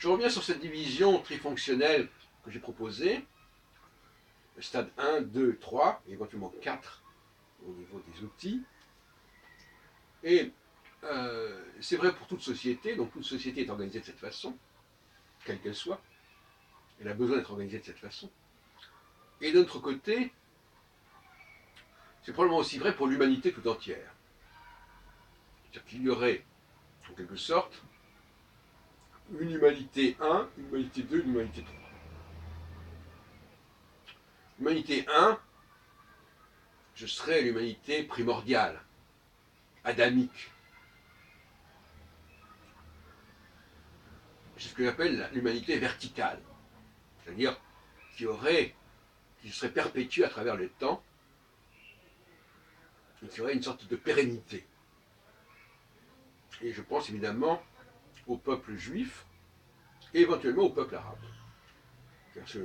Je reviens sur cette division trifonctionnelle que j'ai proposée, le stade 1, 2, 3, et éventuellement 4 au niveau des outils. Et c'est vrai pour toute société, donc toute société est organisée de cette façon, quelle qu'elle soit. Elle a besoin d'être organisée de cette façon. Et d'un autre côté, c'est probablement aussi vrai pour l'humanité tout entière. C'est-à-dire qu'il y aurait, en quelque sorte, une humanité 1, une humanité 2, une humanité 3. L'humanité 1, ce serait l'humanité primordiale, adamique. C'est ce que j'appelle l'humanité verticale. C'est-à-dire qui serait perpétuée à travers le temps, et qui aurait une sorte de pérennité. Et je pense évidemment au peuple juif, et éventuellement au peuple arabe. J'ai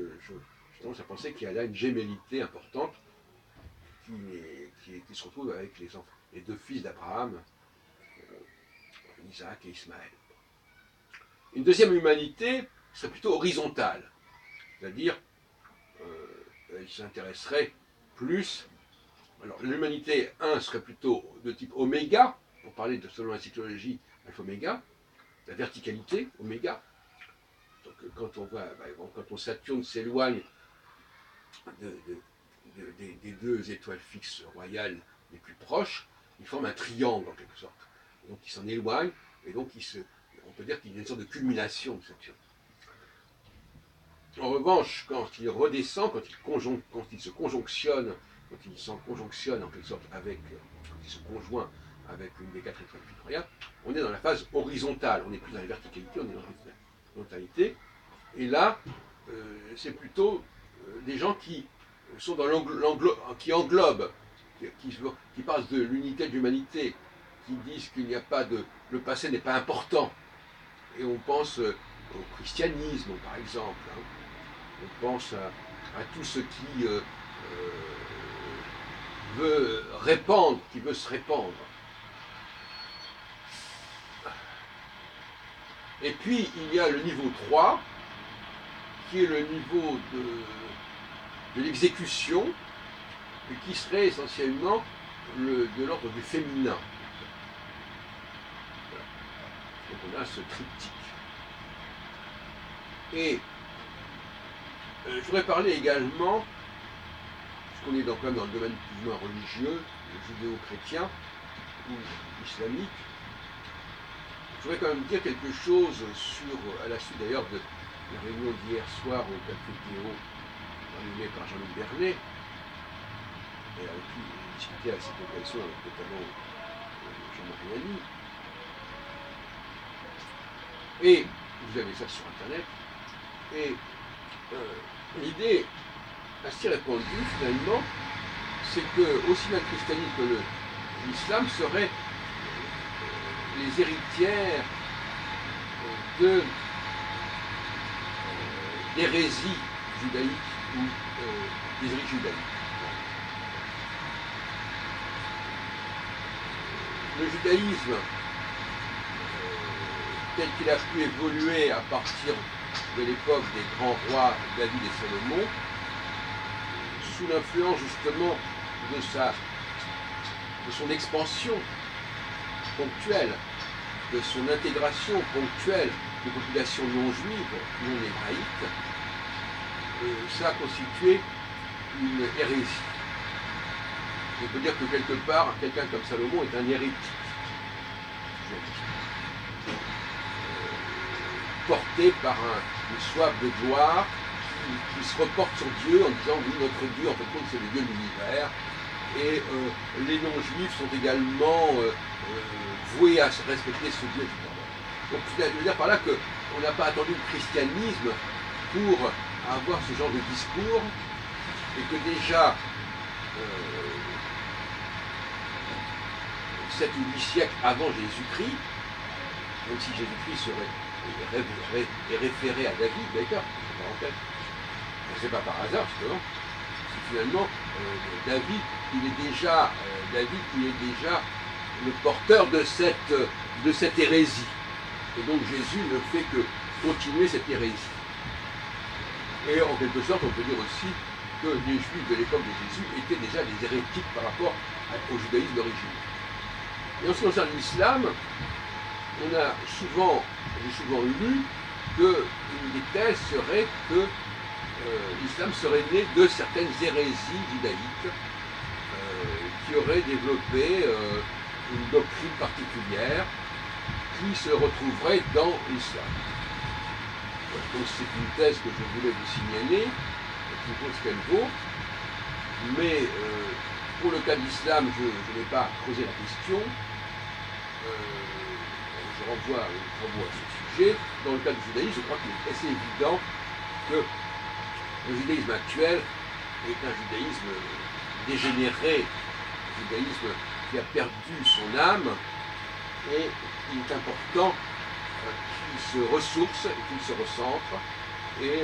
tendance à penser qu'il y a là une gémellité importante qui se retrouve avec les deux fils d'Abraham, Isaac et Ismaël. Une deuxième humanité serait plutôt horizontale, c'est-à-dire elle s'intéresserait plus. Alors l'humanité 1 serait plutôt de type oméga, pour parler selon la cyclologie alpha-oméga, la verticalité, oméga. Donc quand Saturne s'éloigne des deux étoiles fixes royales les plus proches, il forme un triangle en quelque sorte. Et donc il s'en éloigne, et donc on peut dire qu'il y a une sorte de culmination de Saturne. En revanche, quand il redescend, quand il se conjonctionne, quand il s'en conjonctionne en quelque sorte quand il se conjoint avec une des quatre étoiles victoriales, on est dans la phase horizontale, on n'est plus dans la verticalité, on est dans l'horizontalité. Et là, c'est plutôt des gens qui sont dans qui englobent, qui parlent de l'unité de l'humanité, qui disent qu'il n'y a pas de... le passé n'est pas important. Et on pense au christianisme, par exemple. Hein. On pense à tout ce qui veut répandre, qui veut se répandre. Et puis, il y a le niveau 3, qui est le niveau de l'exécution, et qui serait essentiellement de l'ordre du féminin. Voilà. Donc on a ce triptyque. Et je voudrais parler également, puisqu'on est quand même dans le domaine plus ou moins religieux, judéo-chrétien ou islamique, je voudrais quand même dire quelque chose à la suite d'ailleurs de la réunion d'hier soir au Café Théo, animé par Jean-Luc Bernet, et avec qui j'ai discuté à cette occasion avec notamment Jean-Marie Lamy. Et vous avez ça sur Internet. Et l'idée assez répandue finalement, c'est que aussi bien le christianisme que l'islam seraient les héritières d'hérésies judaïques ou des hérésies judaïques. Le judaïsme, tel qu'il a pu évoluer à partir de l'époque des grands rois David et Salomon, sous l'influence justement de son expansion ponctuelle, de son intégration ponctuelle de populations non juives, non hébraïques, ça a constitué une hérésie. On peut dire que quelque part, quelqu'un comme Salomon est un hérétique, porté par une soif de gloire qui se reporte sur Dieu en disant oui, notre Dieu, en fait, c'est le Dieu de l'univers. Et les non-juifs sont également voués à respecter ce Dieu. Donc je veux dire par là qu'on n'a pas attendu le christianisme pour avoir ce genre de discours, et que déjà 7 ou 8 siècles avant Jésus-Christ, même si Jésus-Christ est référé à David, d'accord, c'est pas par hasard, justement. Finalement, David, il est déjà le porteur de cette hérésie. Et donc Jésus ne fait que continuer cette hérésie. Et en quelque sorte, on peut dire aussi que les Juifs de l'époque de Jésus étaient déjà des hérétiques par rapport au judaïsme d'origine. Et en ce qui concerne l'islam, j'ai souvent lu qu'une des thèses serait que l'islam serait né de certaines hérésies judaïques qui auraient développé une doctrine particulière qui se retrouverait dans l'islam. Donc c'est une thèse que je voulais vous signaler, qui vaut ce qu'elle vaut, mais pour le cas de l'islam, je n'ai pas creusé la question. Je renvoie à ce sujet. Dans le cas du judaïsme, je crois qu'il est assez évident que le judaïsme actuel est un judaïsme dégénéré, un judaïsme qui a perdu son âme, et il est important qu'il se ressource et qu'il se recentre. Et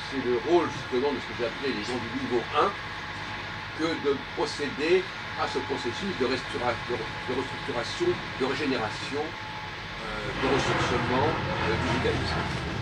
c'est le rôle justement de ce que j'ai appelé les gens du niveau 1 que de procéder à ce processus de restructuration, de régénération, de ressourcement du judaïsme.